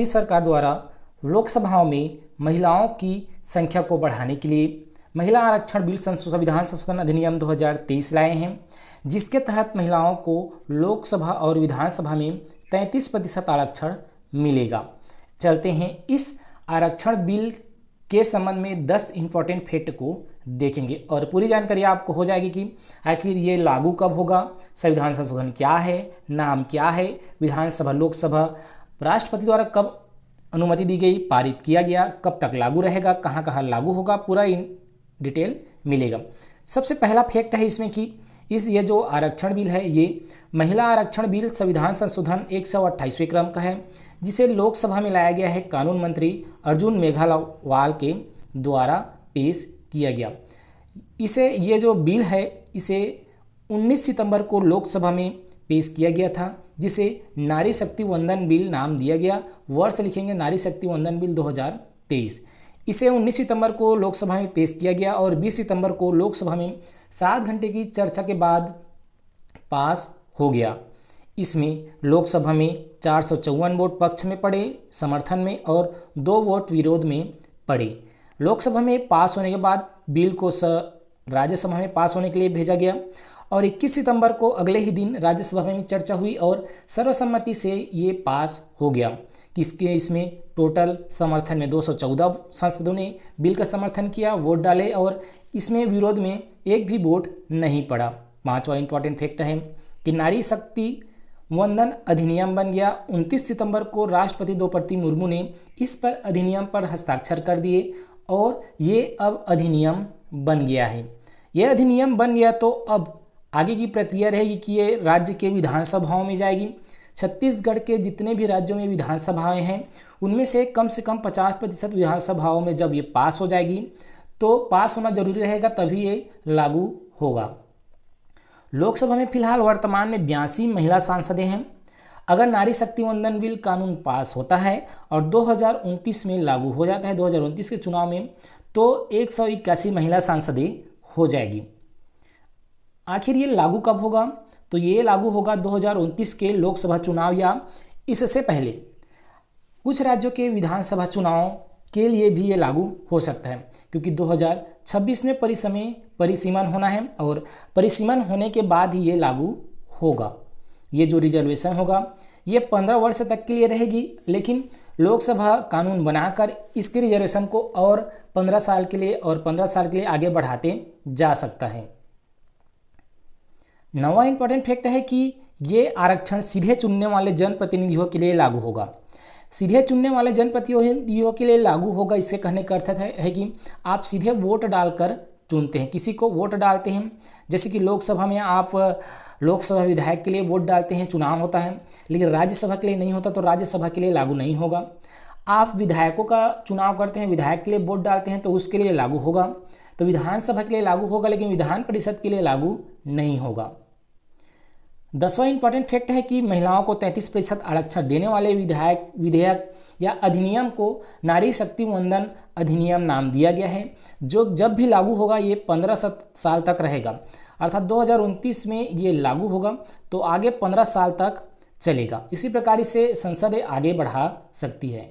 सरकार द्वारा लोकसभाओं में महिलाओं की संख्या को बढ़ाने के लिए महिला आरक्षण बिल संविधान संशोधन अधिनियम 2023 लाए हैं, जिसके तहत महिलाओं को लोकसभा और विधानसभा में 33% आरक्षण मिलेगा। चलते हैं इस आरक्षण बिल के संबंध में 10 इंपॉर्टेंट फैक्ट को देखेंगे और पूरी जानकारी आपको हो जाएगी कि आखिर ये लागू कब होगा, संविधान संशोधन क्या है, नाम क्या है, विधानसभा लोकसभा राष्ट्रपति द्वारा कब अनुमति दी गई, पारित किया गया, कब तक लागू रहेगा, कहाँ कहाँ लागू होगा, पूरा डिटेल मिलेगा। सबसे पहला फैक्ट है इसमें कि ये जो आरक्षण बिल है ये महिला आरक्षण बिल संविधान संशोधन 128वें क्रम का है, जिसे लोकसभा में लाया गया है कानून मंत्री अर्जुन मेघवाल के द्वारा पेश किया गया। ये जो बिल है इसे 19 सितंबर को लोकसभा में पेश किया गया था, जिसे नारी शक्ति वंदन बिल नाम दिया गया। वर्ष लिखेंगे नारी शक्ति वंदन बिल 2023। इसे 19 सितंबर को लोकसभा में पेश किया गया और 20 सितंबर को लोकसभा में 7 घंटे की चर्चा के बाद पास हो गया। इसमें लोकसभा में 454 वोट पक्ष में पड़े, समर्थन में, और 2 वोट विरोध में पड़े। लोकसभा में पास होने के बाद बिल को राज्यसभा में पास होने के लिए भेजा गया और 21 सितंबर को अगले ही दिन राज्यसभा में चर्चा हुई और सर्वसम्मति से ये पास हो गया। इसमें टोटल समर्थन में 214 सांसदों ने बिल का समर्थन किया, वोट डाले, और इसमें विरोध में एक भी वोट नहीं पड़ा। 5वां इंपॉर्टेंट फैक्ट है कि नारी शक्ति वंदन अधिनियम बन गया। 29 सितंबर को राष्ट्रपति द्रौपदी मुर्मू ने इस पर अधिनियम पर हस्ताक्षर कर दिए और ये अब अधिनियम बन गया है। यह अधिनियम बन गया तो अब आगे की प्रक्रिया रहेगी कि ये राज्य के विधानसभाओं में जाएगी। छत्तीसगढ़ के जितने भी राज्यों में विधानसभाएं हैं उनमें से कम 50% विधानसभाओं में जब ये पास हो जाएगी तो पास होना जरूरी रहेगा, तभी ये लागू होगा। लोकसभा में फिलहाल वर्तमान में 82 महिला सांसदें हैं। अगर नारी शक्ति वंदन बिल कानून पास होता है और 2029 में लागू हो जाता है, 2029 के चुनाव में, तो 181 महिला सांसदें हो जाएगी। आखिर ये लागू कब होगा? तो ये लागू होगा 2029 के लोकसभा चुनाव या इससे पहले। कुछ राज्यों के विधानसभा चुनाव के लिए भी ये लागू हो सकता है, क्योंकि 2026 में परिसीमन होना है और परिसीमन होने के बाद ही ये लागू होगा। ये जो रिजर्वेशन होगा ये 15 वर्ष तक के लिए रहेगी, लेकिन लोकसभा कानून बनाकर इसके रिजर्वेशन को और 15 साल के लिए आगे बढ़ाते जा सकता है। 9वां इंपॉर्टेंट फैक्ट है कि ये आरक्षण सीधे चुनने वाले जनप्रतिनिधियों के लिए लागू होगा। सीधे चुनने वाले जनप्रतिनिधियों के लिए लागू होगा, इसके कहने का अर्थ है कि आप सीधे वोट डालकर चुनते हैं, किसी को वोट डालते हैं। जैसे कि लोकसभा में आप लोकसभा विधायक के लिए वोट डालते हैं, चुनाव होता है, लेकिन राज्यसभा के लिए नहीं होता, तो राज्यसभा के लिए लागू नहीं होगा। आप विधायकों का चुनाव करते हैं, विधायक के लिए वोट डालते हैं, तो उसके लिए लागू होगा। तो विधानसभा के लिए लागू होगा, लेकिन विधान परिषद के लिए लागू नहीं होगा। 10वां इंपॉर्टेंट फैक्ट है कि महिलाओं को 33% आरक्षण देने वाले विधेयक या अधिनियम को नारी शक्ति वंदन अधिनियम नाम दिया गया है, जो जब भी लागू होगा ये 15 साल तक रहेगा। अर्थात 2029 में ये लागू होगा तो आगे 15 साल तक चलेगा। इसी प्रकार से संसद आगे बढ़ा सकती है।